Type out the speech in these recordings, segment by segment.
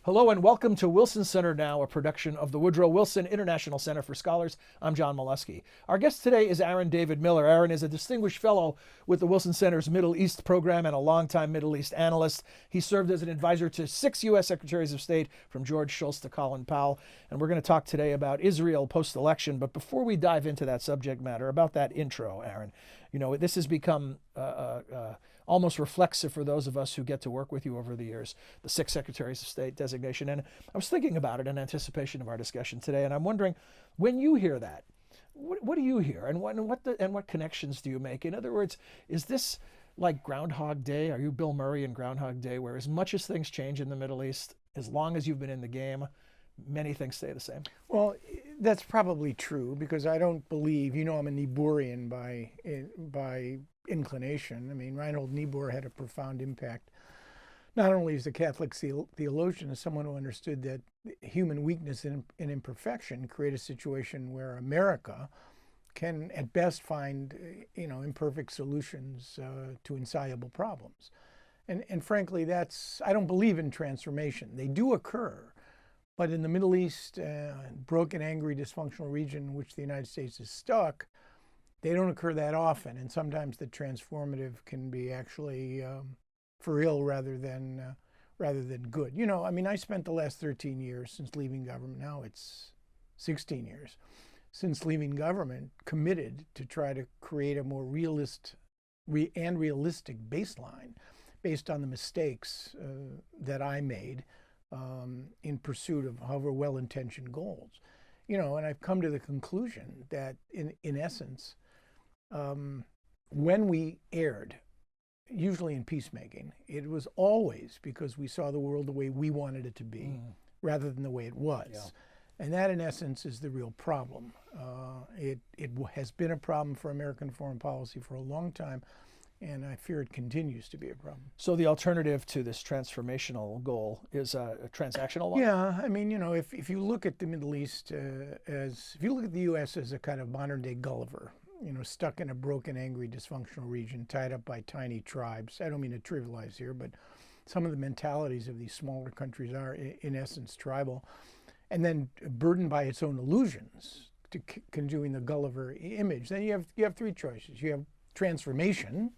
Hello and welcome to Wilson Center Now, a production of the Woodrow Wilson International Center for Scholars. I'm John Molesky. Our guest today is Aaron David Miller. Aaron is a distinguished fellow with the Wilson Center's Middle East program and a longtime Middle East analyst. He served as an advisor to 6 U.S. Secretaries of State, from George Schultz to Colin Powell. And we're going to talk today about Israel post-election. But before we dive into that subject matter, about that intro, Aaron, this has become almost reflexive for those of us who get to work with you over the years, the 6 Secretaries of State designation. And I was thinking about it in anticipation of our discussion today, and I'm wondering, when you hear that, what do you hear, and what connections do you make? In other words, is this like Groundhog Day? Are you Bill Murray in Groundhog Day, where as much as things change in the Middle East, as long as you've been in the game, many things stay the same? Well, that's probably true, because I don't believe, I'm a Niebuhrian by inclination. I mean, Reinhold Niebuhr had a profound impact, not only as a Catholic theologian, as someone who understood that human weakness and imperfection create a situation where America can at best find, imperfect solutions to insoluble problems. And frankly, I don't believe in transformation. They do occur. But in the Middle East, broken, angry, dysfunctional region in which the United States is stuck, they don't occur that often. And sometimes the transformative can be actually for ill rather than good. I spent the last 13 years since leaving government. Now it's 16 years since leaving government, committed to try to create a more realistic baseline based on the mistakes that I made in pursuit of however well-intentioned goals. And I've come to the conclusion that in essence, when we erred, usually in peacemaking, it was always because we saw the world the way we wanted it to be, rather than the way it was. Yeah. And that, in essence, is the real problem. It has been a problem for American foreign policy for a long time, and I fear it continues to be a problem. So the alternative to this transformational goal is a transactional one? Yeah, if you look at the Middle East if you look at the U.S. as a kind of modern-day Gulliver, stuck in a broken, angry, dysfunctional region, tied up by tiny tribes. I don't mean to trivialize here, but some of the mentalities of these smaller countries are, in essence, tribal, and then burdened by its own illusions to conjuring the Gulliver image. Then you have 3 choices. You have transformation,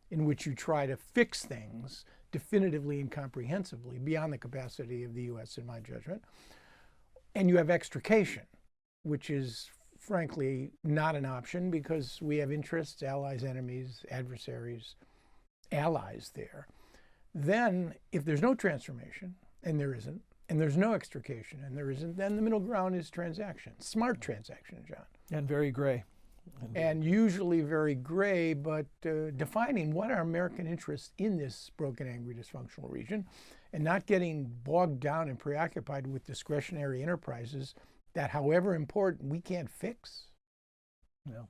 in which you try to fix things definitively and comprehensively beyond the capacity of the U.S., in my judgment. And you have extrication, which is frankly not an option, because we have interests, allies, enemies, adversaries, allies there. Then, if there's no transformation, and there isn't, and there's no extrication, and there isn't, then the middle ground is transaction. Smart transaction, John. And very gray. And usually very gray, but defining what are American interests in this broken, angry, dysfunctional region, and not getting bogged down and preoccupied with discretionary enterprises that, however important, we can't fix. Yeah.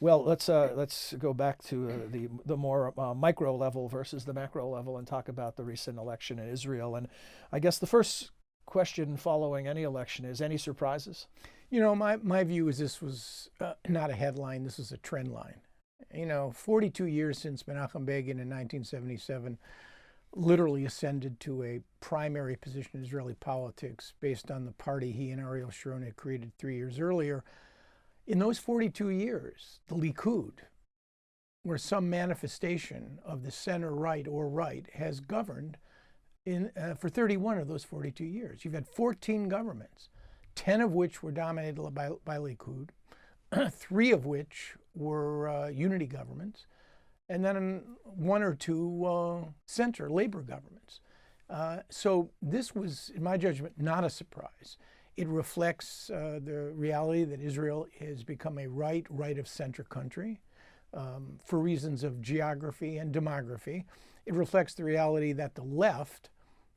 Well, let's go back to the more micro level versus the macro level and talk about the recent election in Israel. And I guess the first question following any election is, any surprises? My view is this was not a headline, this was a trend line. 42 years since Menachem Begin in 1977 literally ascended to a primary position in Israeli politics based on the party he and Ariel Sharon had created 3 years earlier. In those 42 years, the Likud, where some manifestation of the center right or right has governed for 31 of those 42 years. You've had 14 governments, 10 of which were dominated by Likud, 3 of which were unity governments, and then 1 or 2 center labor governments. So this was, in my judgment, not a surprise. It reflects the reality that Israel has become a right of center country for reasons of geography and demography. It reflects the reality that the left,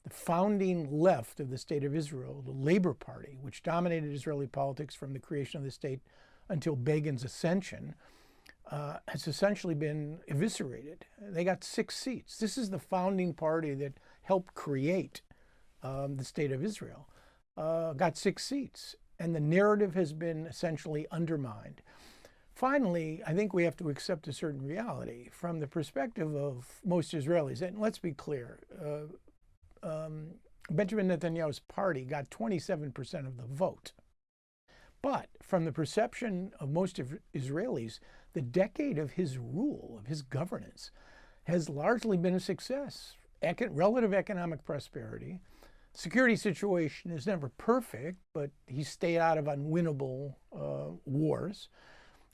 the founding left of the State of Israel, the Labor Party, which dominated Israeli politics from the creation of the state until Begin's ascension, has essentially been eviscerated. They got 6 seats. This is the founding party that helped create the State of Israel. Got 6 seats. And the narrative has been essentially undermined. Finally, I think we have to accept a certain reality from the perspective of most Israelis. And let's be clear, Benjamin Netanyahu's party got 27% of the vote. But from the perception of most of Israelis, the decade of his rule, of his governance, has largely been a success. Relative economic prosperity. Security situation is never perfect, but he stayed out of unwinnable wars.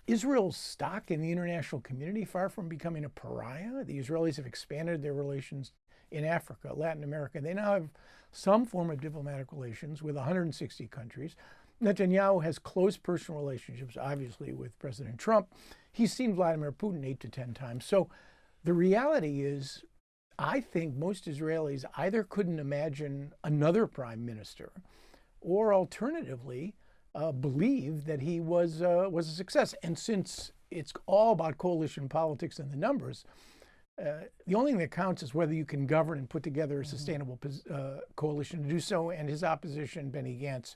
Israel's stock in the international community, far from becoming a pariah. The Israelis have expanded their relations in Africa, Latin America. They now have some form of diplomatic relations with 160 countries. Netanyahu has close personal relationships, obviously, with President Trump. He's seen Vladimir Putin 8 to 10 times. So the reality is, I think most Israelis either couldn't imagine another prime minister or alternatively believe that he was a success. And since it's all about coalition politics and the numbers, the only thing that counts is whether you can govern and put together a sustainable coalition to do so, and his opposition, Benny Gantz,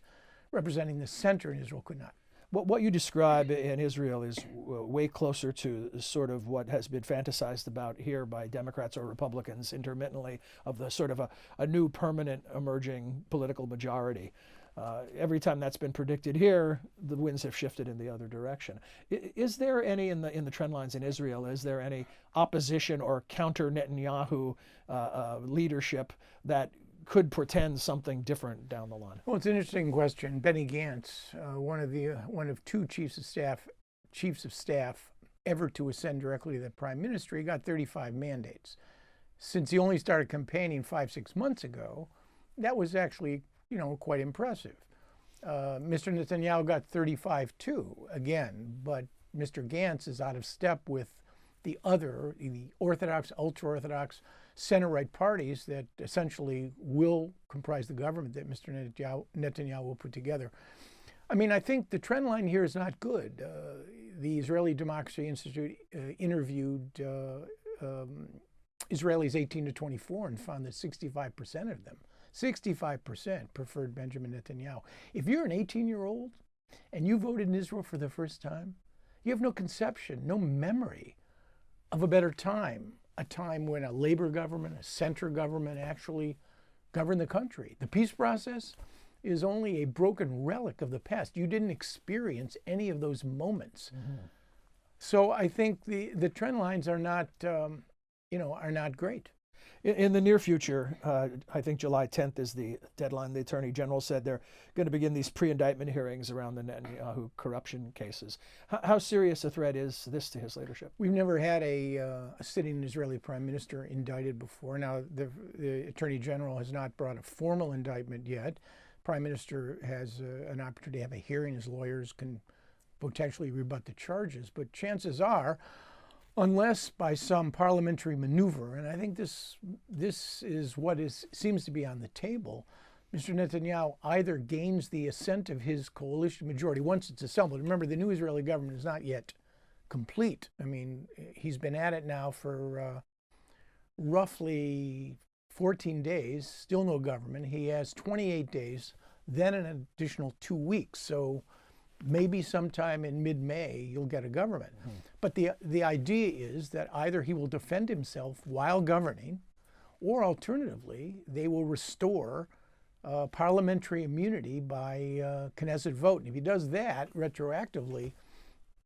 representing the center in Israel, could not. What you describe in Israel is way closer to sort of what has been fantasized about here by Democrats or Republicans intermittently, of the sort of a new permanent emerging political majority. Every time that's been predicted here, the winds have shifted in the other direction. Is there any in the trend lines in Israel? Is there any opposition or counter Netanyahu leadership that could portend something different down the line? Well, it's an interesting question. Benny Gantz, one of two chiefs of staff ever to ascend directly to the prime minister, he got 35 mandates. Since he only started campaigning 5-6 months ago, that was actually, quite impressive. Mr. Netanyahu got 35 too, again, but Mr. Gantz is out of step with the Orthodox, ultra-Orthodox, center-right parties that essentially will comprise the government that Mr. Netanyahu will put together. I mean, I think the trend line here is not good. The Israeli Democracy Institute interviewed Israelis 18 to 24 and found that 65% of them, 65% preferred Benjamin Netanyahu. If you're an 18-year-old and you voted in Israel for the first time, you have no conception, no memory of a better time, a time when a labor government, a center government actually governed the country. The peace process is only a broken relic of the past. You didn't experience any of those moments. Mm-hmm. So I think the trend lines are not, are not great. In the near future, I think July 10th is the deadline. The Attorney General said they're going to begin these pre-indictment hearings around the Netanyahu corruption cases. How serious a threat is this to his leadership? We've never had a sitting Israeli prime minister indicted before. Now, the Attorney General has not brought a formal indictment yet. Prime Minister has an opportunity to have a hearing. His lawyers can potentially rebut the charges. But chances are, unless by some parliamentary maneuver, and I think this is what seems to be on the table, Mr. Netanyahu either gains the assent of his coalition majority once it's assembled. Remember, the new Israeli government is not yet complete. I mean, he's been at it now for roughly 14 days, still no government. He has 28 days, then an additional 2 weeks. So maybe sometime in mid-May, you'll get a government. Mm-hmm. But the idea is that either he will defend himself while governing, or alternatively, they will restore parliamentary immunity by Knesset vote. And if he does that retroactively,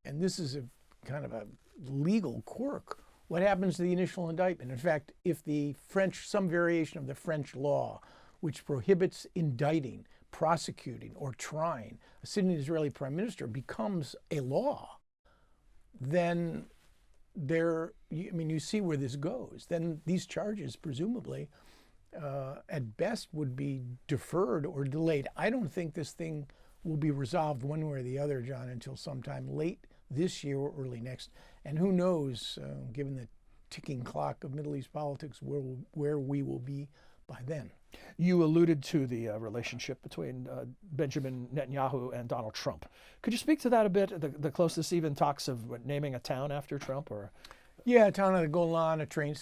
and this is a kind of a legal quirk, what happens to the initial indictment? In fact, if some variation of the French law, which prohibits indicting, prosecuting, or trying a sitting Israeli prime minister becomes a law, then you see where this goes. Then these charges, presumably, at best would be deferred or delayed. I don't think this thing will be resolved one way or the other, John, until sometime late this year or early next. And who knows, given the ticking clock of Middle East politics, where we will be by then. You alluded to the relationship between Benjamin Netanyahu and Donald Trump. Could you speak to that a bit? The closest even talks of naming a town after Trump, or? Yeah, a town on the Golan, train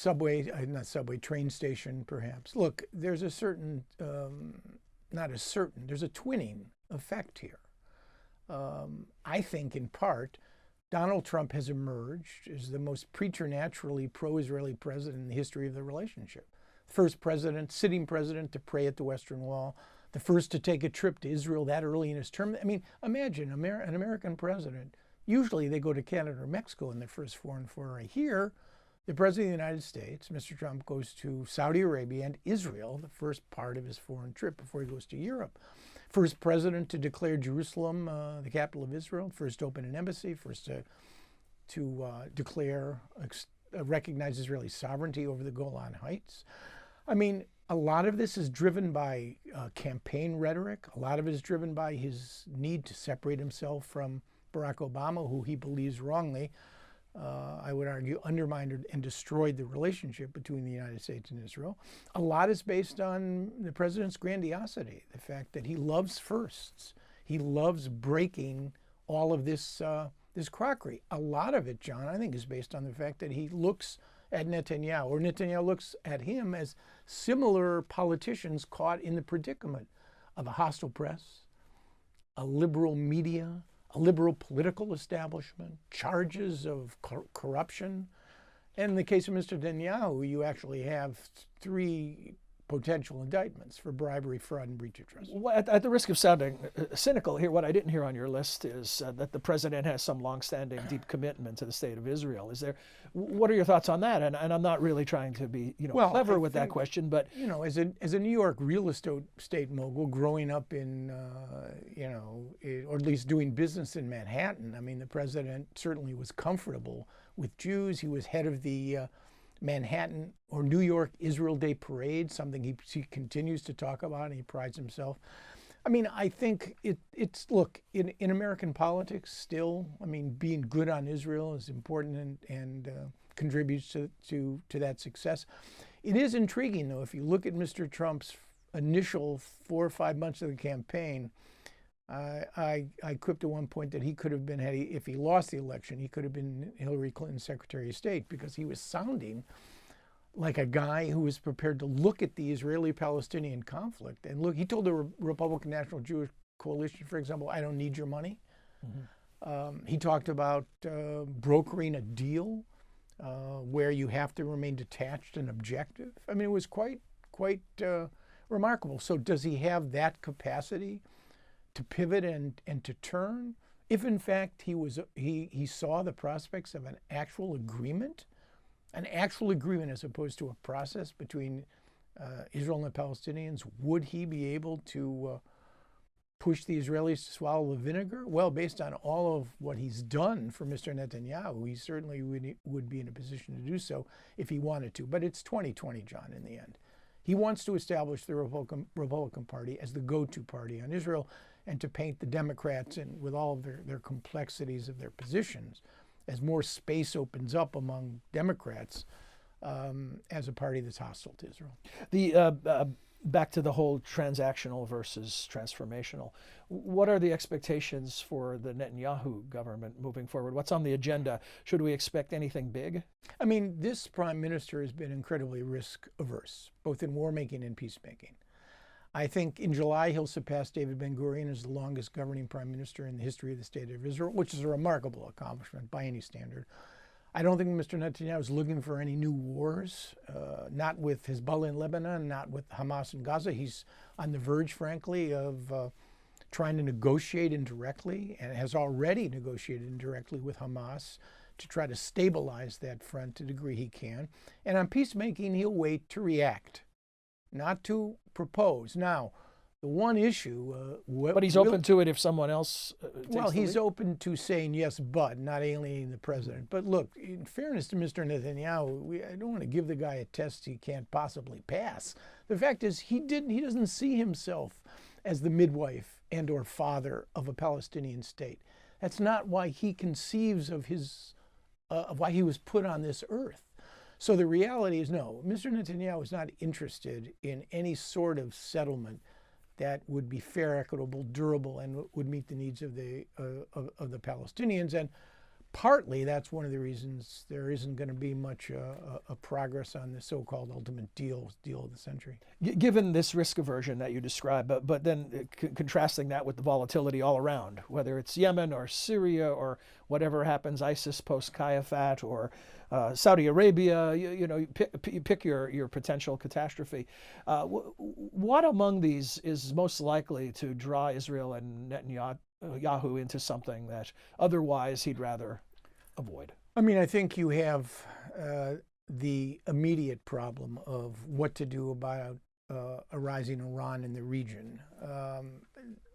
station, perhaps. Look, there's a certain, there's a twinning effect here. I think in part, Donald Trump has emerged as the most preternaturally pro-Israeli president in the history of the relationship. first president, sitting president, to pray at the Western Wall, the first to take a trip to Israel that early in his term. I mean, imagine an American president. Usually they go to Canada or Mexico in their first foreign foray. Here, the President of the United States, Mr. Trump, goes to Saudi Arabia and Israel, the first part of his foreign trip before he goes to Europe. First president to declare Jerusalem the capital of Israel, first to open an embassy, first to declare, recognize Israeli sovereignty over the Golan Heights. I mean, a lot of this is driven by campaign rhetoric. A lot of it is driven by his need to separate himself from Barack Obama, who he believes wrongly, I would argue, undermined and destroyed the relationship between the United States and Israel. A lot is based on the president's grandiosity, the fact that he loves firsts. He loves breaking all of this crockery. A lot of it, John, I think, is based on the fact that he looks at Netanyahu, or Netanyahu looks at him as similar politicians caught in the predicament of a hostile press, a liberal media, a liberal political establishment, charges of corruption. And in the case of Mr. Netanyahu, you actually have 3 potential indictments for bribery, fraud, and breach of trust. Well, at the risk of sounding cynical here, what I didn't hear on your list is that the president has some longstanding deep commitment to the state of Israel. What are your thoughts on that? And I'm not really trying to be clever with that question, but as a New York real estate mogul growing up in or at least doing business in Manhattan, I mean, the president certainly was comfortable with Jews. He was head of the Manhattan or New York Israel Day Parade, something he continues to talk about, and he prides himself. I mean, I think look, in American politics still, I mean, being good on Israel is important and contributes to that success. It is intriguing, though, if you look at Mr. Trump's initial 4 or 5 months of the campaign. I quipped at one point that he could have been, if he lost the election, he could have been Hillary Clinton's Secretary of State, because he was sounding like a guy who was prepared to look at the Israeli-Palestinian conflict. And look, he told the Republican National Jewish Coalition, for example, I don't need your money. Mm-hmm. He talked about brokering a deal where you have to remain detached and objective. I mean, it was quite remarkable. So does he have that capacity to pivot and to turn, if in fact he saw the prospects of an actual agreement as opposed to a process between Israel and the Palestinians? Would he be able to push the Israelis to swallow the vinegar? Well, based on all of what he's done for Mr. Netanyahu, he certainly would be in a position to do so if he wanted to. But it's 2020, John, in the end. He wants to establish the Republican Party as the go-to party on Israel, and to paint the Democrats, and with all of their complexities of their positions, as more space opens up among Democrats as a party that's hostile to Israel. Back to the whole transactional versus transformational. What are the expectations for the Netanyahu government moving forward? What's on the agenda? Should we expect anything big? I mean, this prime minister has been incredibly risk averse, both in war making and peacemaking. I think in July he'll surpass David Ben-Gurion as the longest governing prime minister in the history of the state of Israel, which is a remarkable accomplishment by any standard. I don't think Mr. Netanyahu is looking for any new wars, not with Hezbollah in Lebanon, not with Hamas in Gaza. He's on the verge, frankly, of trying to negotiate indirectly, and has already negotiated indirectly with Hamas to try to stabilize that front to the degree he can. And on peacemaking, he'll wait to react, not to propose. Now, the one issue... but he's open to it if someone else well, he's open to saying yes, but not alienating the president. But look, in fairness to Mr. Netanyahu, I don't want to give the guy a test he can't possibly pass. The fact is, he doesn't see himself as the midwife and or father of a Palestinian state. That's not why he conceives of why he was put on this earth. So the reality is, no, Mr. Netanyahu is not interested in any sort of settlement that would be fair, equitable, durable, and would meet the needs of the Palestinians. And partly that's one of the reasons there isn't going to be much a progress on the so-called ultimate deal of the century. Given this risk aversion that you described, but then contrasting that with the volatility all around, whether it's Yemen or Syria or whatever happens, ISIS post-Caliphate or Saudi Arabia, you know, you pick your potential catastrophe. What among these is most likely to draw Israel and Netanyahu into something that otherwise he'd rather avoid? I mean, I think you have the immediate problem of what to do about a rising Iran in the region.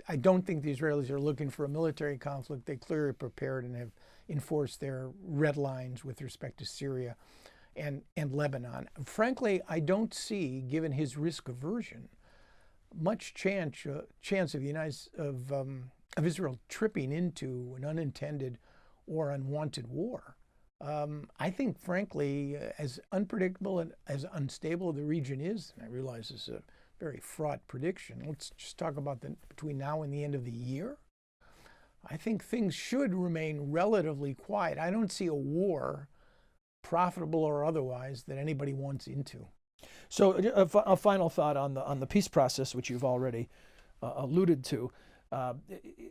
I don't think the Israelis are looking for a military conflict. They clearly prepared and have enforced their red lines with respect to Syria and Lebanon. Frankly, I don't see, given his risk aversion, much chance of Israel tripping into an unintended or unwanted war. I think, frankly, as unpredictable and as unstable the region is, and I realize this is a very fraught prediction, let's just talk about between now and the end of the year. I think things should remain relatively quiet. I don't see a war, profitable or otherwise, that anybody wants into. So a final thought on the peace process, which you've already alluded to.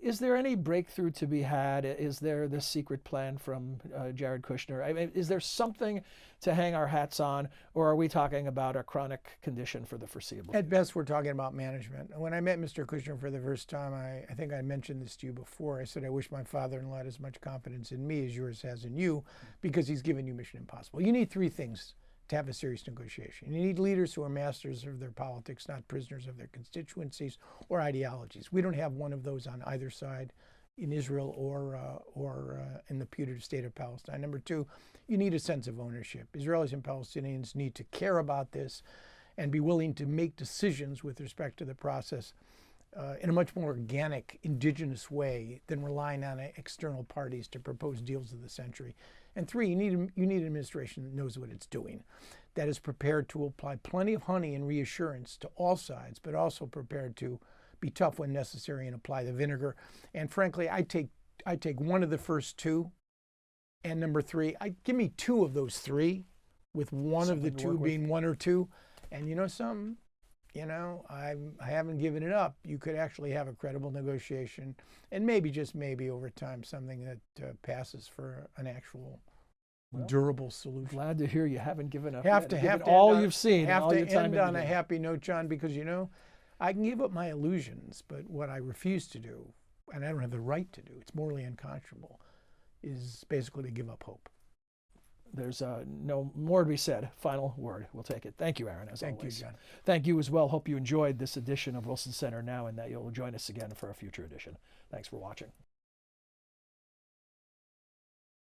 Is there any breakthrough to be had? Is there this secret plan from Jared Kushner? I mean, is there something to hang our hats on, or are we talking about a chronic condition for the foreseeable? At best, we're talking about management. When I met Mr. Kushner for the first time, I think I mentioned this to you before. I said, I wish my father-in-law had as much confidence in me as yours has in you, because he's given you Mission Impossible. You need three things to have a serious negotiation. You need leaders who are masters of their politics, not prisoners of their constituencies or ideologies. We don't have one of those on either side in Israel or in the putative state of Palestine. Number two, you need a sense of ownership. Israelis and Palestinians need to care about this and be willing to make decisions with respect to the process in a much more organic, indigenous way than relying on external parties to propose deals of the century. And three, you need an administration that knows what it's doing, that is prepared to apply plenty of honey and reassurance to all sides, but also prepared to be tough when necessary and apply the vinegar. And frankly, I take one of the first two, and number three, give me two of those three, with one of the two being one or two. And you know something? You know, I haven't given it up. You could actually have a credible negotiation, and maybe, just maybe, over time, something that passes for an actual durable solution. Glad to hear you haven't given up. Have you've seen. Have to end on a happy note, John, because, you know, I can give up my illusions, but what I refuse to do, and I don't have the right to do, it's morally unconscionable, is basically to give up hope. There's no more to be said. Final word. We'll take it. Thank you, Aaron, as always. Thank you, John. Thank you as well. Hope you enjoyed this edition of Wilson Center Now, and that you'll join us again for a future edition. Thanks for watching.